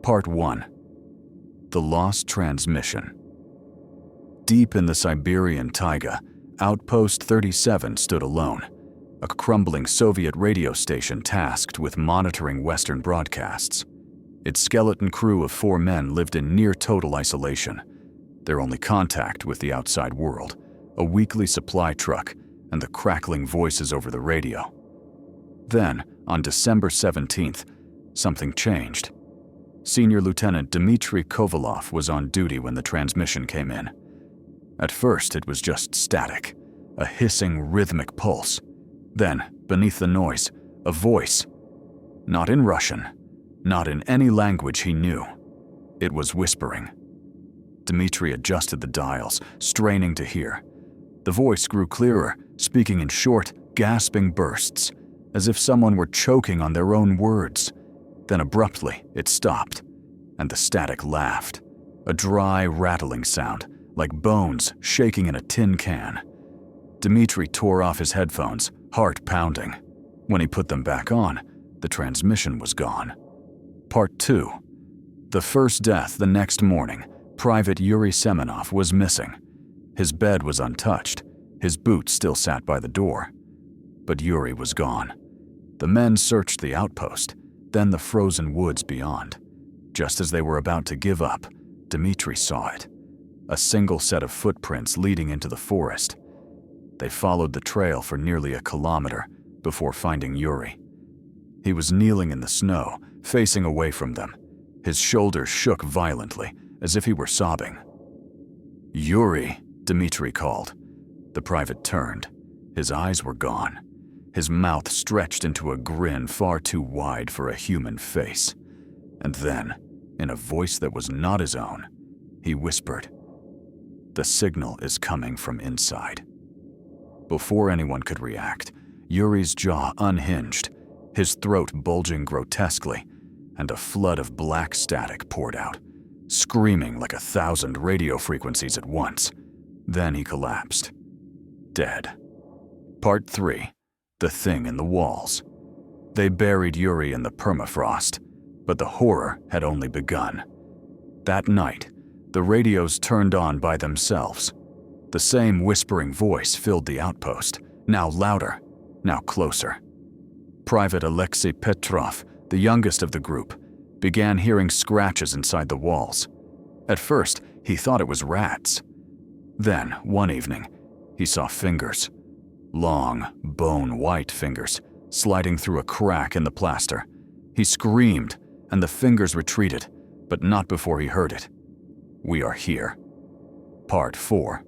Part 1. The Lost Transmission. Deep in the Siberian taiga, Outpost 37 stood alone, a crumbling Soviet radio station tasked with monitoring Western broadcasts. Its skeleton crew of 4 men lived in near-total isolation. Their only contact with the outside world, a weekly supply truck, and the crackling voices over the radio. Then, on December 17th, something changed. Senior Lieutenant Dmitry Kovalov was on duty when the transmission came in. At first, it was just static, a hissing, rhythmic pulse. Then, beneath the noise, a voice. Not in Russian, not in any language he knew. It was whispering. Dmitry adjusted the dials, straining to hear. The voice grew clearer, speaking in short, gasping bursts, as if someone were choking on their own words. Then abruptly, it stopped, and the static laughed, a dry, rattling sound, like bones shaking in a tin can. Dmitry tore off his headphones, heart pounding. When he put them back on, the transmission was gone. Part 2. The first death the next morning, Private Yuri Semenov was missing. His bed was untouched, his boots still sat by the door. But Yuri was gone. The men searched the outpost, then the frozen woods beyond. Just as they were about to give up, Dmitry saw it. A single set of footprints leading into the forest. They followed the trail for nearly a kilometer before finding Yuri. He was kneeling in the snow, facing away from them. His shoulders shook violently, as if he were sobbing. "Yuri," Dmitry called. The private turned. His eyes were gone. His mouth stretched into a grin far too wide for a human face. And then, in a voice that was not his own, he whispered, "The signal is coming from inside." Before anyone could react, Yuri's jaw unhinged, his throat bulging grotesquely, and a flood of black static poured out, screaming like 1,000 radio frequencies at once. Then he collapsed, dead. Part 3. The Thing in the Walls. They buried Yuri in the permafrost, but the horror had only begun. That night, the radios turned on by themselves. The same whispering voice filled the outpost, now louder, now closer. Private Alexei Petrov, the youngest of the group, began hearing scratches inside the walls. At first, he thought it was rats. Then, one evening, he saw fingers. Long, bone-white fingers, sliding through a crack in the plaster. He screamed, and the fingers retreated, but not before he heard it. We are here. Part 4.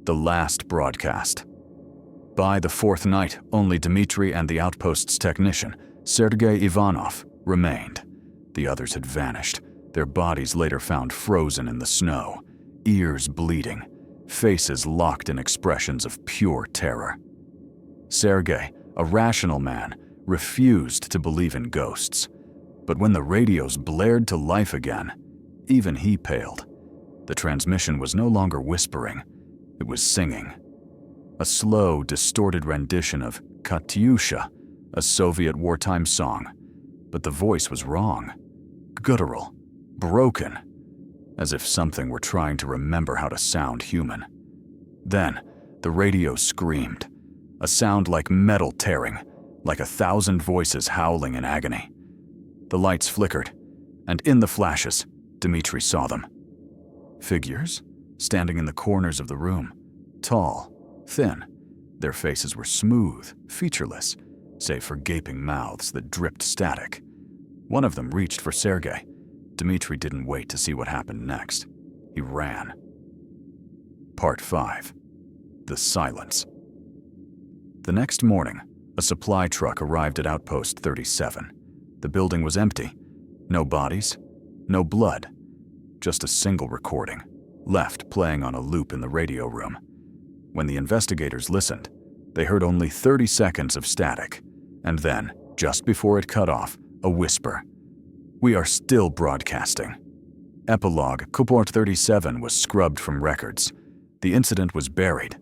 The Last Broadcast. By the 4th night, only Dmitry and the outpost's technician, Sergei Ivanov, remained. The others had vanished, their bodies later found frozen in the snow, ears bleeding, faces locked in expressions of pure terror. Sergei, a rational man, refused to believe in ghosts. But when the radios blared to life again, even he paled. The transmission was no longer whispering, it was singing. A slow, distorted rendition of Katyusha, a Soviet wartime song. But the voice was wrong, guttural, broken, as if something were trying to remember how to sound human. Then, the radio screamed, a sound like metal tearing, like 1,000 voices howling in agony. The lights flickered, and in the flashes, Dmitry saw them. Figures, standing in the corners of the room, tall, thin. Their faces were smooth, featureless, save for gaping mouths that dripped static. One of them reached for Sergei. Dmitry didn't wait to see what happened next. He ran. Part 5. The Silence. The next morning, a supply truck arrived at Outpost 37. The building was empty. No bodies, no blood. Just a single recording, left playing on a loop in the radio room. When the investigators listened, they heard only 30 seconds of static, and then, just before it cut off, a whisper. "We are still broadcasting." Epilogue Couport 37 was scrubbed from records. The incident was buried,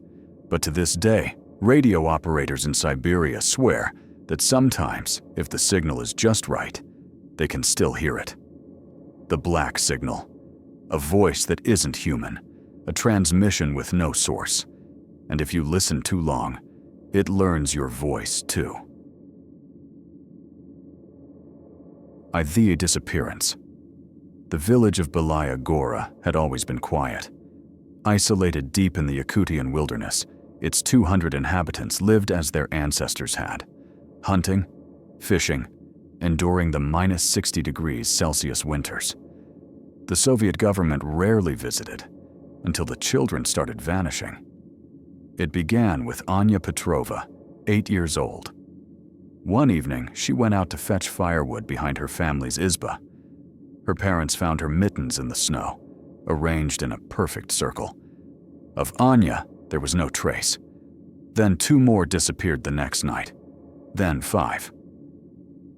but to this day, radio operators in Siberia swear that sometimes, if the signal is just right, they can still hear it. The black signal. A voice that isn't human. A transmission with no source. And if you listen too long, it learns your voice too. The disappearance. The village of Belaya, Gora had always been quiet. Isolated deep in the Yakutian wilderness, its 200 inhabitants lived as their ancestors had, hunting, fishing, enduring the minus 60 degrees Celsius winters. The Soviet government rarely visited until the children started vanishing. It began with Anya Petrova, 8 years old. One evening, she went out to fetch firewood behind her family's izba. Her parents found her mittens in the snow, arranged in a perfect circle. Of Anya, there was no trace. Then 2 more disappeared the next night. Then 5.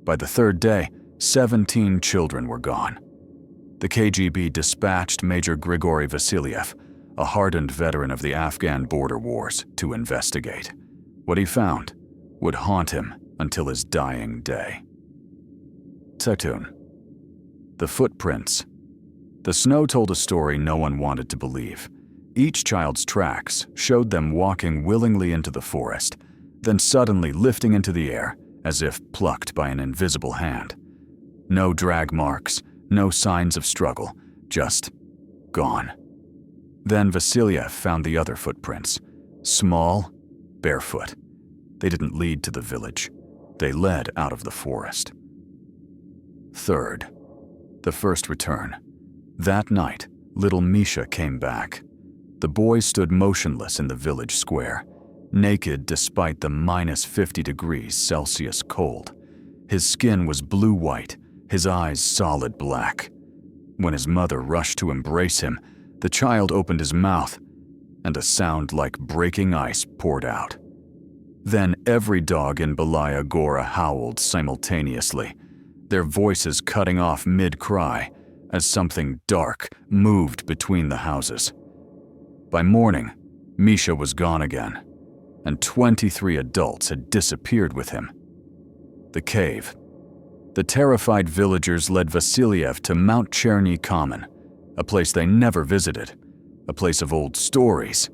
By the 3rd day, 17 children were gone. The KGB dispatched Major Grigory Vasilyev, a hardened veteran of the Afghan border wars, to investigate. What he found would haunt him until his dying day. Tetun. The footprints. The snow told a story no one wanted to believe. Each child's tracks showed them walking willingly into the forest, then suddenly lifting into the air as if plucked by an invisible hand. No drag marks, no signs of struggle, just gone. Then Vasilyev found the other footprints, small, barefoot. They didn't lead to the village. They led out of the forest. 3rd. The first return. That night, little Misha came back. The boy stood motionless in the village square, naked despite the minus 50 degrees Celsius cold. His skin was blue-white, his eyes solid black. When his mother rushed to embrace him, the child opened his mouth, and a sound like breaking ice poured out. Then every dog in Belaya Gora howled simultaneously, their voices cutting off mid-cry as something dark moved between the houses. By morning, Misha was gone again, and 23 adults had disappeared with him. The cave. The terrified villagers led Vasilyev to Mount Cherny Common, a place they never visited, a place of old stories.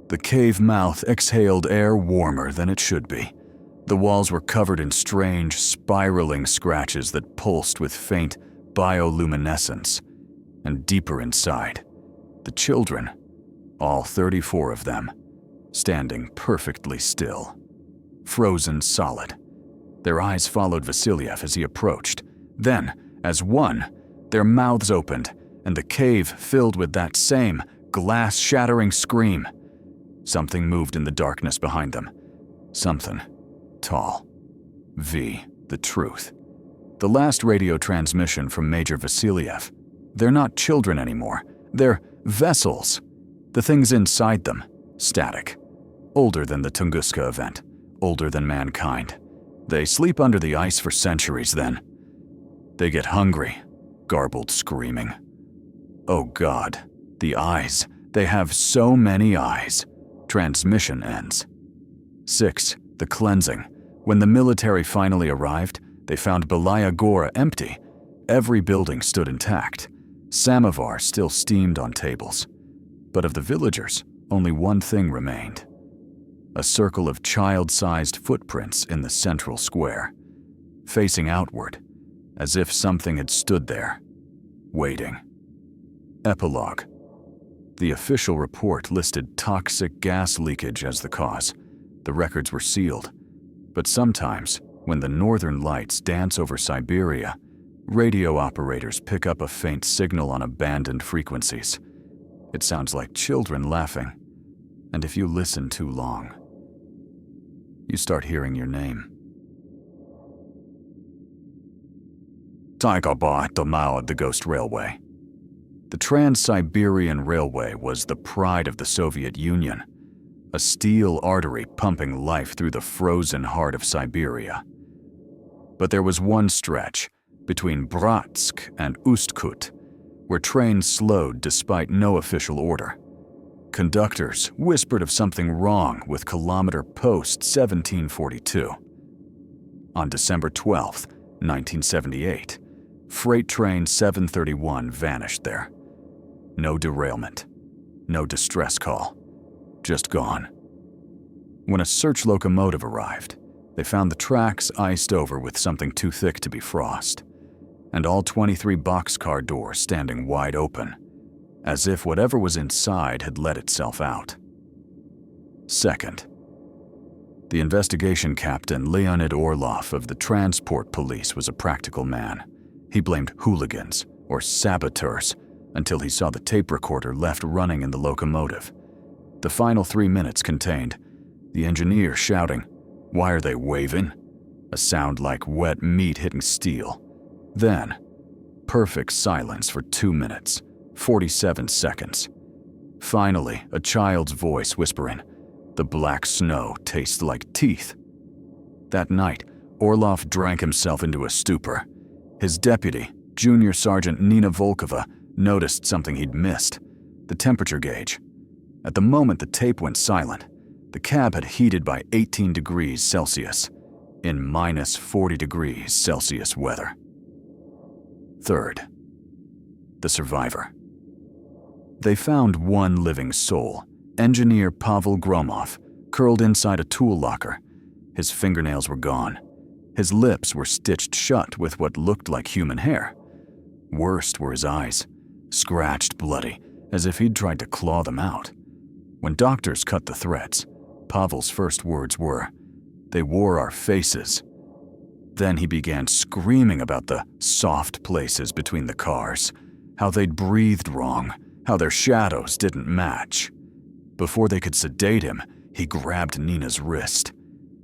The cave mouth exhaled air warmer than it should be. The walls were covered in strange, spiraling scratches that pulsed with faint bioluminescence. And deeper inside, the children, all 34 of them, standing perfectly still, frozen solid. Their eyes followed Vasilyev as he approached. Then, as one, their mouths opened, and the cave filled with that same glass-shattering scream. Something moved in the darkness behind them. Something tall. The truth. The last radio transmission from Major Vasilyev. They're not children anymore. They're vessels. The things inside them, static. Older than the Tunguska event. Older than mankind. They sleep under the ice for centuries then. They get hungry, garbled screaming. Oh God, the eyes. They have so many eyes. Transmission ends. 6. The cleansing. When the military finally arrived, they found Belaya Gora empty. Every building stood intact. Samovar still steamed on tables. But of the villagers, only one thing remained. A circle of child-sized footprints in the central square, facing outward, as if something had stood there, waiting. Epilogue. The official report listed toxic gas leakage as the cause. The records were sealed. But sometimes, when the northern lights dance over Siberia, radio operators pick up a faint signal on abandoned frequencies. It sounds like children laughing. And if you listen too long, you start hearing your name. Taigaba Damao, the Ghost Railway. The Trans-Siberian Railway was the pride of the Soviet Union, a steel artery pumping life through the frozen heart of Siberia. But there was one stretch, between Bratsk and Ustkut, where trains slowed despite no official order. Conductors whispered of something wrong with kilometer post 1742. On December 12, 1978, freight train 731 vanished there. No derailment, no distress call, just gone. When a search locomotive arrived, they found the tracks iced over with something too thick to be frost, and all 23 boxcar doors standing wide open, as if whatever was inside had let itself out. Second, the investigation captain Leonid Orlov of the transport police was a practical man. He blamed hooligans or saboteurs until he saw the tape recorder left running in the locomotive. The final 3 minutes contained the engineer shouting, "Why are they waving?" A sound like wet meat hitting steel. Then, perfect silence for 2 minutes, 47 seconds. Finally, a child's voice whispering, "The black snow tastes like teeth." That night, Orlov drank himself into a stupor. His deputy, Junior Sergeant Nina Volkova, noticed something he'd missed: the temperature gauge. At the moment the tape went silent, the cab had heated by 18 degrees Celsius, in minus 40 degrees Celsius weather. Third, the survivor. They found one living soul, engineer Pavel Gromov, curled inside a tool locker. His fingernails were gone. His lips were stitched shut with what looked like human hair. Worst were his eyes, scratched bloody, as if he'd tried to claw them out. When doctors cut the threads, Pavel's first words were, "They wore our faces." Then he began screaming about the soft places between the cars, how they'd breathed wrong, how their shadows didn't match. Before they could sedate him, he grabbed Nina's wrist.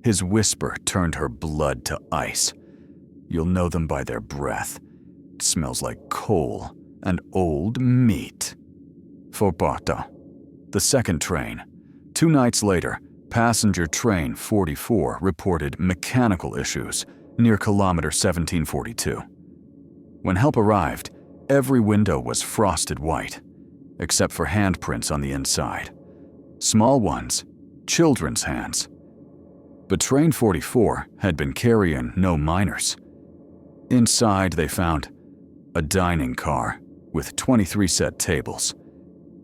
His whisper turned her blood to ice. "You'll know them by their breath. It smells like coal and old meat." Vorkuta, the second train. 2 nights later, passenger train 44 reported mechanical issues near kilometer 1742. When help arrived, every window was frosted white, except for handprints on the inside. Small ones, children's hands. But train 44 had been carrying no minors. Inside they found a dining car with 23 set tables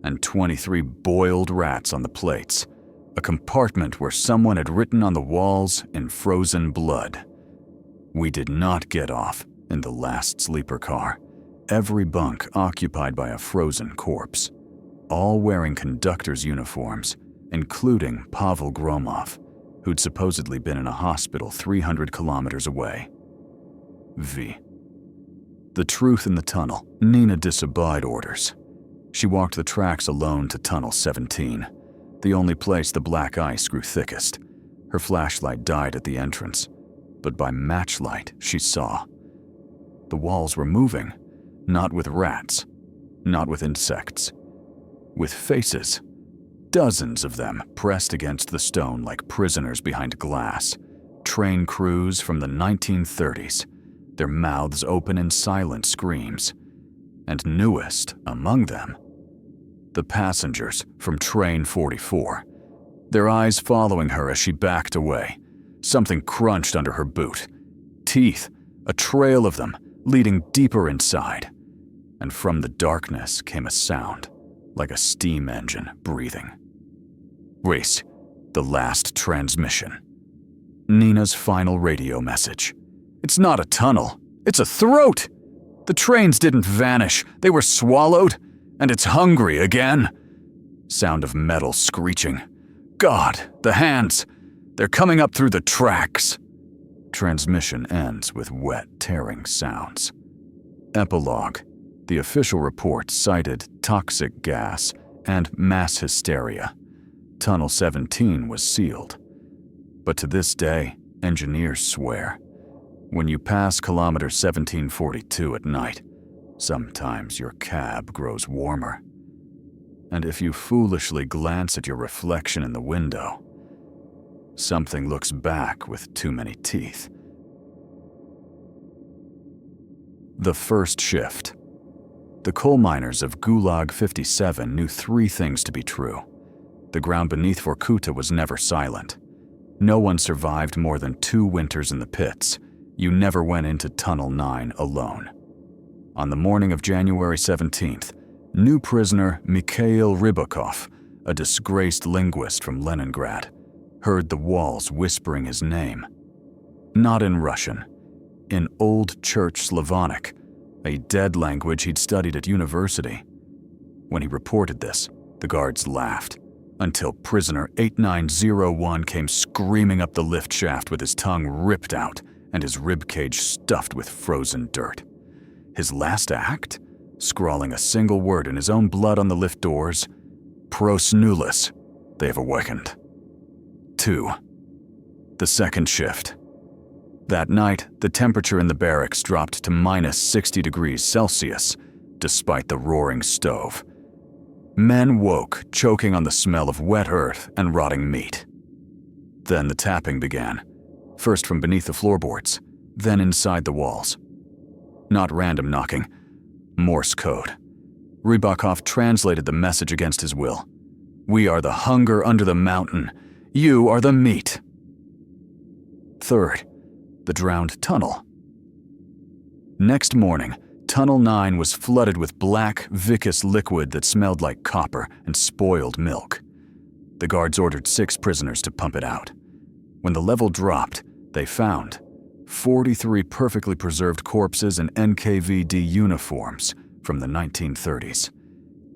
and 23 boiled rats on the plates, a compartment where someone had written on the walls in frozen blood, "We did not get off in the last sleeper car." Every bunk occupied by a frozen corpse, all wearing conductors' uniforms, including Pavel Gromov, who'd supposedly been in a hospital 300 kilometers away. V. The truth in the tunnel. Nina disobeyed orders. She walked the tracks alone to Tunnel 17, the only place the black ice grew thickest. Her flashlight died at the entrance, but by matchlight she saw. The walls were moving, not with rats, not with insects, with faces. Dozens of them pressed against the stone like prisoners behind glass, train crews from the 1930s, their mouths open in silent screams. And newest among them, the passengers from train 44, their eyes following her as she backed away. Something crunched under her boot. Teeth, a trail of them, leading deeper inside. And from the darkness came a sound, like a steam engine breathing. Race, the last transmission. Nina's final radio message. "It's not a tunnel, it's a throat! The trains didn't vanish, they were swallowed, and it's hungry again." Sound of metal screeching. "God, the hands! They're coming up through the tracks." Transmission ends with wet, tearing sounds. Epilogue. The official report cited toxic gas and mass hysteria. Tunnel 17 was sealed. But to this day, engineers swear, when you pass kilometer 1742 at night, sometimes your cab grows warmer. And if you foolishly glance at your reflection in the window, something looks back with too many teeth. The first shift. The coal miners of Gulag 57 knew 3 things to be true. The ground beneath Vorkuta was never silent. No one survived more than 2 winters in the pits. You never went into Tunnel 9 alone. On the morning of January 17th, new prisoner Mikhail Rybakov, a disgraced linguist from Leningrad, heard the walls whispering his name. Not in Russian, in Old Church Slavonic, a dead language he'd studied at university. When he reported this, the guards laughed, until prisoner 8901 came screaming up the lift shaft with his tongue ripped out and his ribcage stuffed with frozen dirt. His last act? Scrawling a single word in his own blood on the lift doors, "Pros nullis," they have awakened. 2. The second shift. That night, the temperature in the barracks dropped to minus 60 degrees Celsius, despite the roaring stove. Men woke, choking on the smell of wet earth and rotting meat. Then the tapping began, first from beneath the floorboards, then inside the walls. Not random knocking, Morse code. Rybakov translated the message against his will. "We are the hunger under the mountain. You are the meat." Third, the drowned tunnel. Next morning, Tunnel 9 was flooded with black, viscous liquid that smelled like copper and spoiled milk. The guards ordered 6 prisoners to pump it out. When the level dropped, they found 43 perfectly preserved corpses in NKVD uniforms from the 1930s,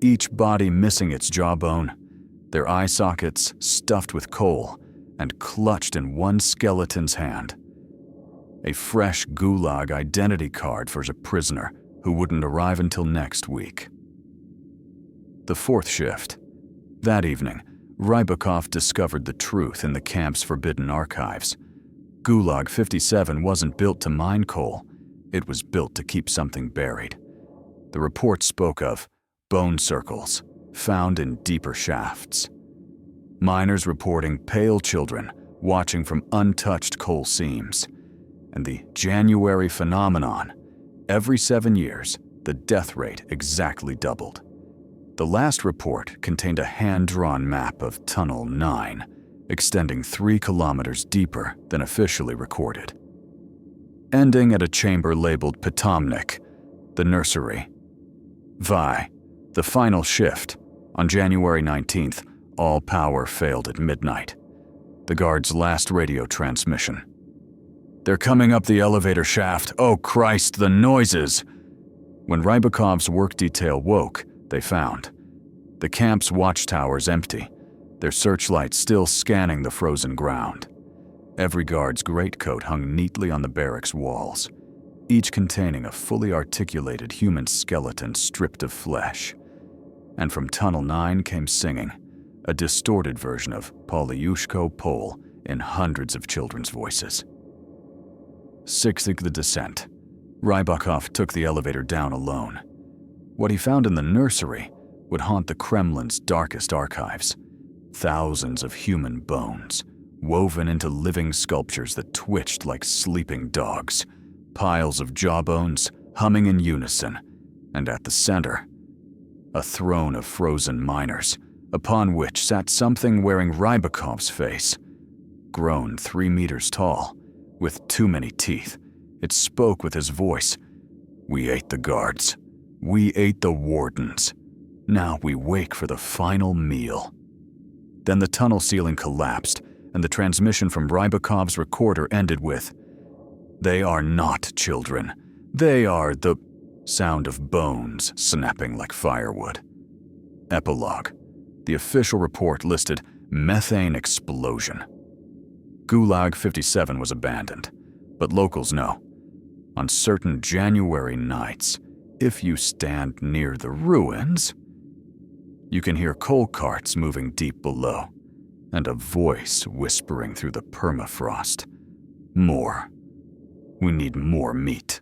each body missing its jawbone, their eye sockets stuffed with coal and clutched in one skeleton's hand. A fresh Gulag identity card for a prisoner who wouldn't arrive until next week. The fourth shift. That evening, Rybakov discovered the truth in the camp's forbidden archives. Gulag 57 wasn't built to mine coal, it was built to keep something buried. The report spoke of bone circles found in deeper shafts. Miners reporting pale children watching from untouched coal seams. And the January phenomenon. Every 7 years, the death rate exactly doubled. The last report contained a hand-drawn map of Tunnel 9, extending 3 kilometers deeper than officially recorded. Ending at a chamber labeled Pitomnik, the nursery. Vi, the final shift. On January 19th, all power failed at midnight. The guard's last radio transmission. "They're coming up the elevator shaft. Oh Christ, the noises!" When Rybakov's work detail woke, they found the camp's watchtowers empty, their searchlights still scanning the frozen ground. Every guard's greatcoat hung neatly on the barracks walls, each containing a fully articulated human skeleton stripped of flesh. And from Tunnel 9 came singing, a distorted version of Poliushko Pole in hundreds of children's voices. Sixthing the descent. Rybakov took the elevator down alone. What he found in the nursery would haunt the Kremlin's darkest archives. Thousands of human bones, woven into living sculptures that twitched like sleeping dogs, piles of jawbones humming in unison, and at the center, a throne of frozen miners, upon which sat something wearing Rybakov's face. Grown 3 meters tall, with too many teeth, it spoke with his voice. "We ate the guards. We ate the wardens. Now we wake for the final meal." Then the tunnel ceiling collapsed, and the transmission from Rybakov's recorder ended with, "They are not children. They are the..." Sound of bones snapping like firewood. Epilogue. The official report listed methane explosion. Gulag 57 was abandoned, but locals know. On certain January nights, if you stand near the ruins, you can hear coal carts moving deep below, and a voice whispering through the permafrost. More. We need more meat.